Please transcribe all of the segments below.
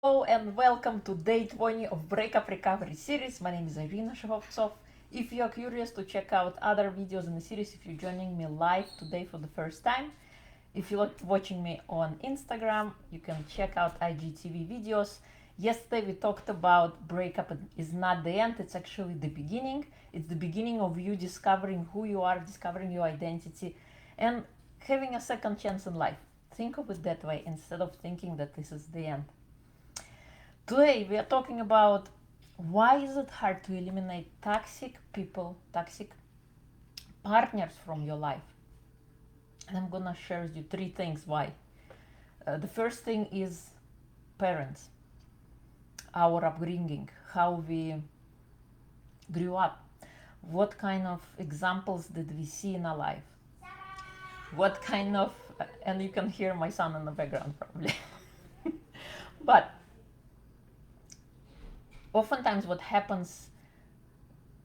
Hello and welcome to day 20 of Breakup Recovery series. My name is Irina Shevovtsov. If you are curious to check out other videos in the series, if you're joining me live today for the first time, if you like watching me on Instagram, you can check out IGTV videos. Yesterday we talked about breakup is not the end, it's actually the beginning. It's the beginning of you discovering who you are, discovering your identity, and having a second chance in life. Think of it that way instead of thinking that this is the end. Today we are talking about why is it hard to eliminate toxic people, toxic partners from your life. And I'm gonna share with you three things why. The first thing is parents, our upbringing, how we grew up, what kind of examples did we see in our life, what kind of, and you can hear my son in the background probably. But oftentimes what happens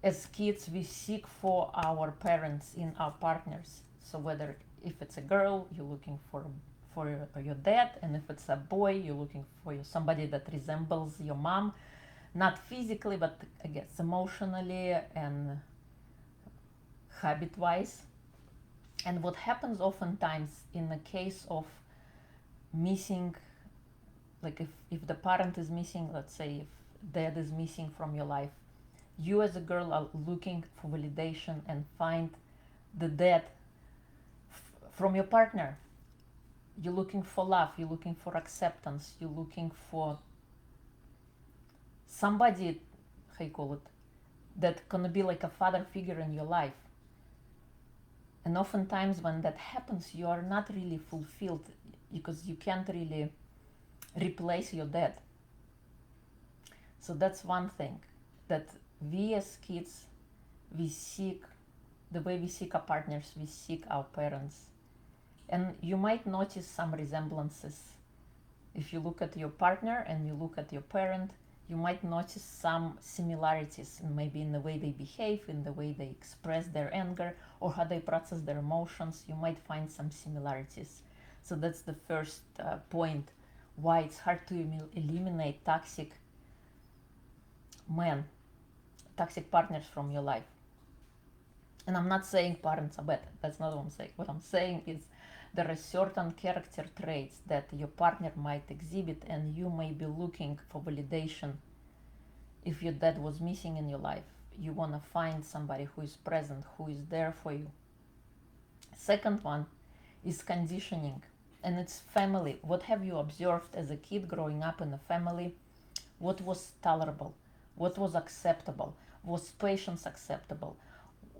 as kids, we seek for our parents in our partners. So whether if it's a girl, you're looking for your dad, and if it's a boy, you're looking for somebody that resembles your mom, not physically, but I guess emotionally and habit-wise. And what happens oftentimes in the case of missing, like if the parent is missing, let's say if dad is missing from your life, you as a girl are looking for validation and find the dad from your partner. You're looking for love, you're looking for acceptance, you're looking for somebody, how you call it, that's gonna be like a father figure in your life. And oftentimes when that happens, you are not really fulfilled because you can't really replace your dad. So that's one thing, that we as kids, we seek, the way we seek our partners, we seek our parents. And you might notice some resemblances. If you look at your partner and you look at your parent, you might notice some similarities, maybe in the way they behave, in the way they express their anger, or how they process their emotions. You might find some similarities. So that's the first point, why it's hard to eliminate toxic men, toxic partners from your life. And I'm not saying parents are bad. That's not what I'm saying. What I'm saying is there are certain character traits that your partner might exhibit, and you may be looking for validation. If your dad was missing in your life, you want to find somebody who is present, who is there for you. Second one is conditioning, and it's family. What have you observed as a kid growing up in a family? What was tolerable? What was acceptable? Was patience acceptable?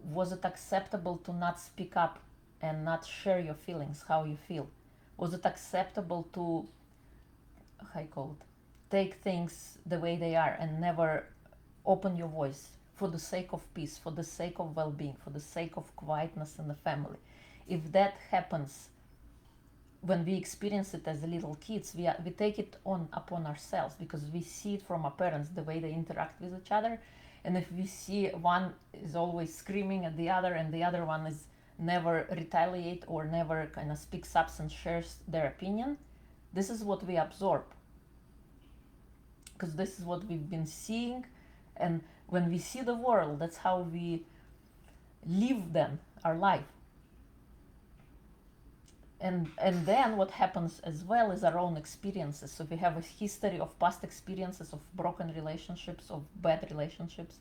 Was it acceptable to not speak up and not share your feelings, how you feel? Was it acceptable to, how you call it, take things the way they are and never open your voice for the sake of peace, for the sake of well-being, for the sake of quietness in the family? If that happens when we experience it as little kids, we take it on upon ourselves because we see it from our parents, the way they interact with each other. And if we see one is always screaming at the other and the other one is never retaliate or never kind of speaks up and shares their opinion, this is what we absorb, because this is what we've been seeing. And when we see the world, that's how we live then our life. And then what happens as well is our own experiences. So we have a history of past experiences of broken relationships, of bad relationships.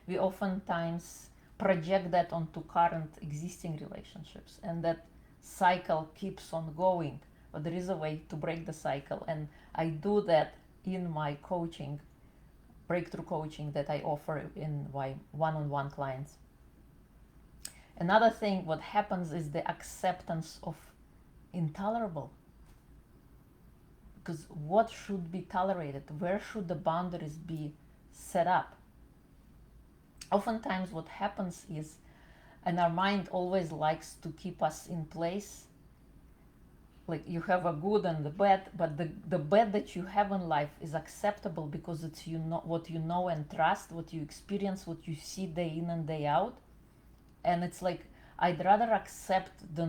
We oftentimes project that onto current existing relationships, and that cycle keeps on going. But there is a way to break the cycle, and I do that in my coaching, breakthrough coaching, that I offer in my one-on-one clients. Another thing, what happens is the acceptance of intolerable. Because what should be tolerated? Where should the boundaries be set up? Oftentimes what happens is, and our mind always likes to keep us in place, like you have a good and the bad, but the bad that you have in life is acceptable because it's what you know and trust, what you experience, what you see day in and day out. And it's like, I'd rather accept the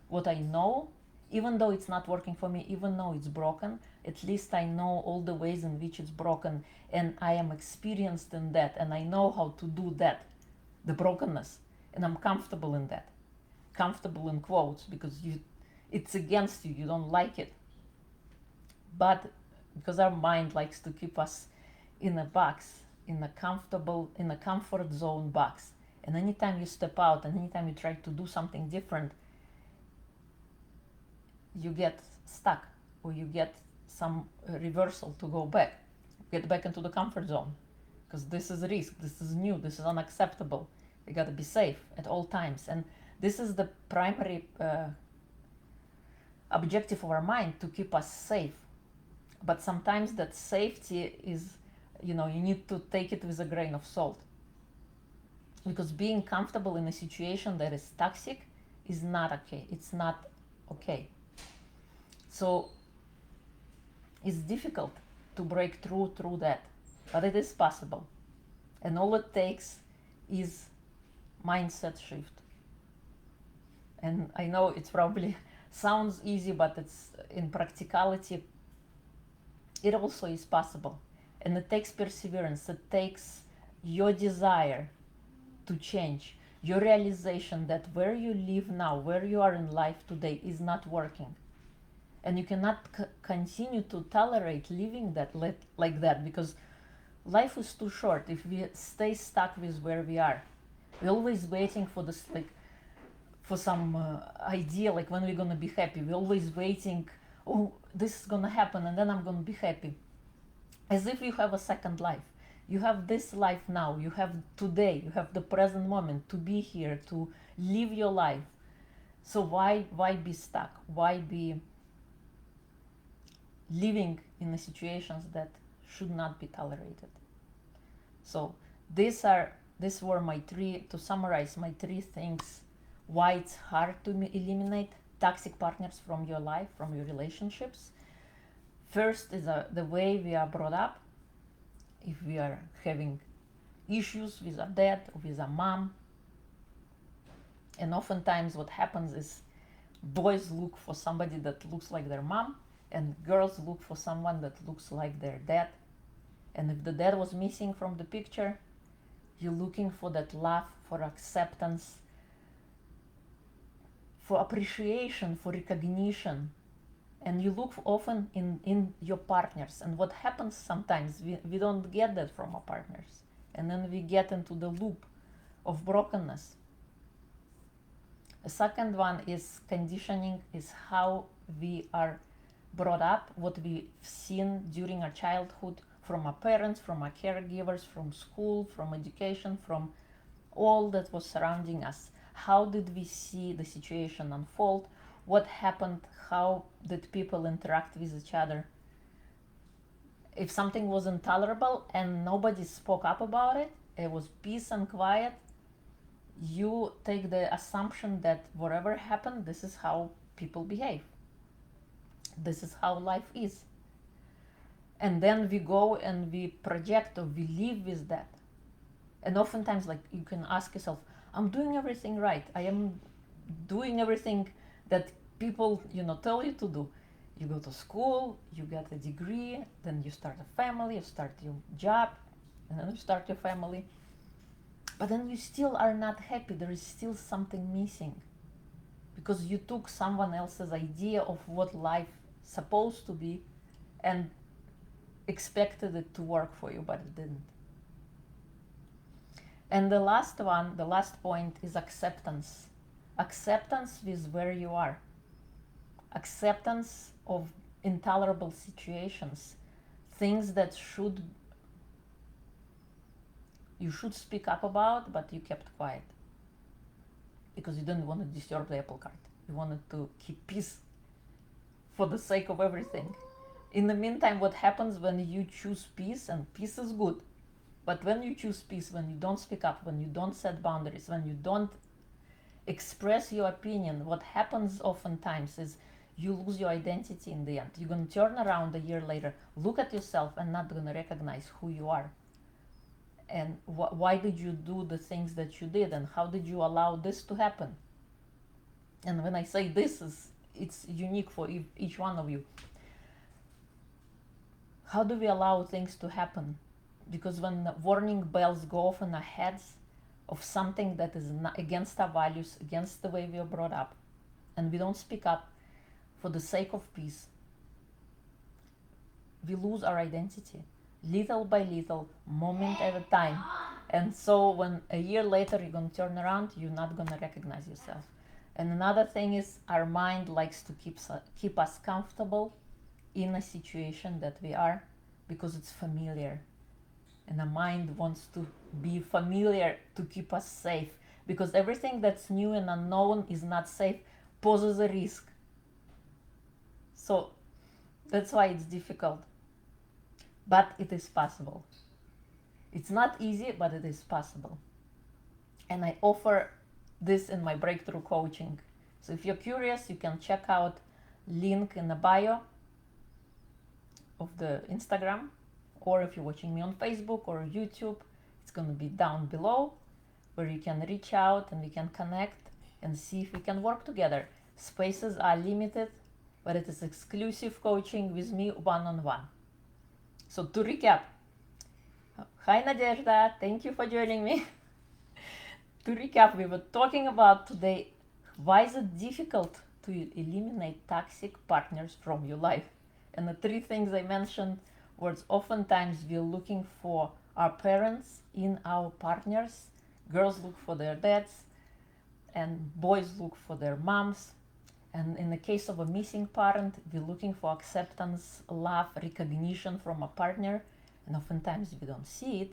what I know, even though it's not working for me, even though it's broken, At least I know all the ways in which it's broken, and I am experienced in that, and I know how to do that, the brokenness, and I'm comfortable in that. Comfortable in quotes, because it's against you, you don't like it. But because our mind likes to keep us in a box, in a comfort zone box. And anytime you step out and anytime you try to do something different, you get stuck, or you get some reversal to get back into the comfort zone. Because this is risk, this is new, this is unacceptable. We gotta be safe at all times. And this is the primary objective of our mind, to keep us safe. But sometimes that safety is, you need to take it with a grain of salt. Because being comfortable in a situation that is toxic is not okay. It's not okay. So it's difficult to break through that, but it is possible. And all it takes is mindset shift. And I know it probably sounds easy, but it's in practicality, it also is possible. And it takes perseverance. It takes your desire to change, your realization that where you live now, where you are in life today, is not working. And you cannot continue to tolerate living that like that, because life is too short if we stay stuck with where we are. We're always waiting for this, for some idea, like when we're gonna be happy. We're always waiting, oh, this is gonna happen and then I'm gonna be happy. As if you have a second life. You have this life now, you have today, you have the present moment to be here, to live your life. So why be stuck? Why be living in the situations that should not be tolerated? So these were my three, to summarize, my three things why it's hard to eliminate toxic partners from your life, from your relationships. First is the way we are brought up. If we are having issues with a dad or with a mom, and oftentimes what happens is boys look for somebody that looks like their mom, and girls look for someone that looks like their dad. And if the dad was missing from the picture, you're looking for that love, for acceptance, for appreciation, for recognition. And you look often in your partners. And what happens sometimes, we don't get that from our partners. And then we get into the loop of brokenness. A second one is conditioning, is how we are brought up, what we've seen during our childhood from our parents, from our caregivers, from school, from education, from all that was surrounding us. How did we see the situation unfold? What happened? How did people interact with each other? If something was intolerable and nobody spoke up about it, it was peace and quiet, you take the assumption that whatever happened, this is how people behave. This is how life is. And then we go and we project, or we live with that. And oftentimes, like, you can ask yourself, I'm doing everything right. I am doing everything that people, tell you to do. You go to school, you get a degree, then you start a family, you start your job, and then you start your family. But then you still are not happy. There is still something missing. Because you took someone else's idea of what life is supposed to be and expected it to work for you, but it didn't. And the last point is acceptance. Acceptance with where you are. Acceptance of intolerable situations. Things that you should speak up about, but you kept quiet. Because you didn't want to disturb the apple cart. You wanted to keep peace for the sake of everything. In the meantime, what happens when you choose peace, and peace is good, but when you choose peace, when you don't speak up, when you don't set boundaries, when you don't express your opinion, what happens oftentimes is you lose your identity in the end. You're going to turn around a year later, look at yourself, and not going to recognize who you are. And why did you do the things that you did, and how did you allow this to happen? And when I say this, it's unique for each one of you. How do we allow things to happen? Because when the warning bells go off in our heads of something that is not against our values, against the way we are brought up, and we don't speak up for the sake of peace, we lose our identity little by little, moment at a time. And so when a year later you're going to turn around, you're not going to recognize yourself. And another thing is our mind likes to keep us comfortable in a situation that we are because it's familiar. And the mind wants to be familiar to keep us safe, because everything that's new and unknown is not safe, poses a risk. So that's why it's difficult. But it is possible. It's not easy, but it is possible. And I offer this in my breakthrough coaching. So if you're curious, you can check out link in the bio of the Instagram, or if you're watching me on Facebook or YouTube, it's going to be down below, where you can reach out and we can connect and see if we can work together. Spaces are limited, but it is exclusive coaching with me one-on-one. So to recap, hi Nadezhda, thank you for joining me. To recap, we were talking about today, why is it difficult to eliminate toxic partners from your life? And the three things I mentioned was oftentimes we're looking for our parents in our partners. Girls look for their dads and boys look for their moms. And in the case of a missing parent, we're looking for acceptance, love, recognition from a partner, and oftentimes we don't see it.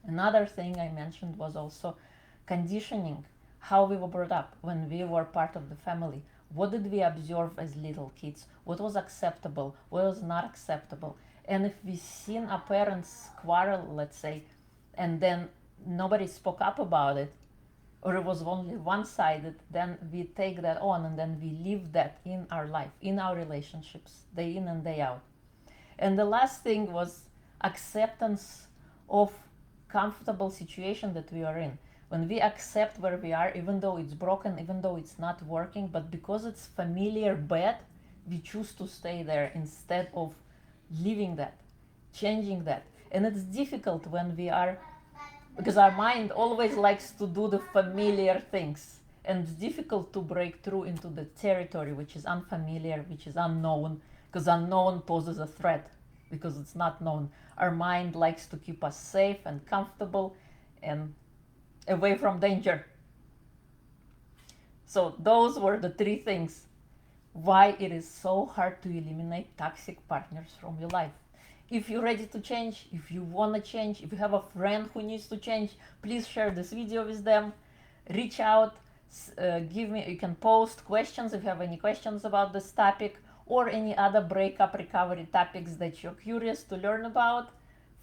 Another thing I mentioned was also conditioning, how we were brought up when we were part of the family. What did we observe as little kids? What was acceptable? What was not acceptable? And if we've seen our parents quarrel, let's say, and then nobody spoke up about it, or it was only one-sided, then we take that on and then we live that in our life, in our relationships, day in and day out. And the last thing was acceptance of comfortable situation that we are in. When we accept where we are, even though it's broken, even though it's not working, but because it's familiar bad, we choose to stay there instead of leaving that, changing that. And it's difficult when we are, because our mind always likes to do the familiar things. And it's difficult to break through into the territory which is unfamiliar, which is unknown, because unknown poses a threat, because it's not known. Our mind likes to keep us safe and comfortable and away from danger. So those were the three things why it is so hard to eliminate toxic partners from your life. If you're ready to change, if you want to change, if you have a friend who needs to change, please share this video with them. Reach out, you can post questions if you have any questions about this topic or any other breakup recovery topics that you're curious to learn about.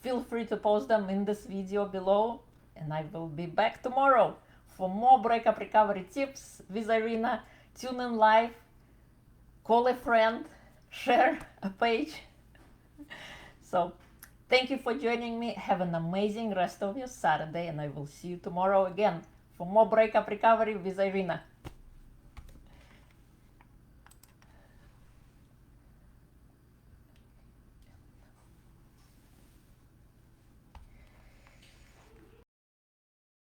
Feel free to post them in this video below, and I will be back tomorrow for more breakup recovery tips with Irina. Tune in live, call a friend, share a page. So thank you for joining me. Have an amazing rest of your Saturday, and I will see you tomorrow again for more breakup recovery with Irina.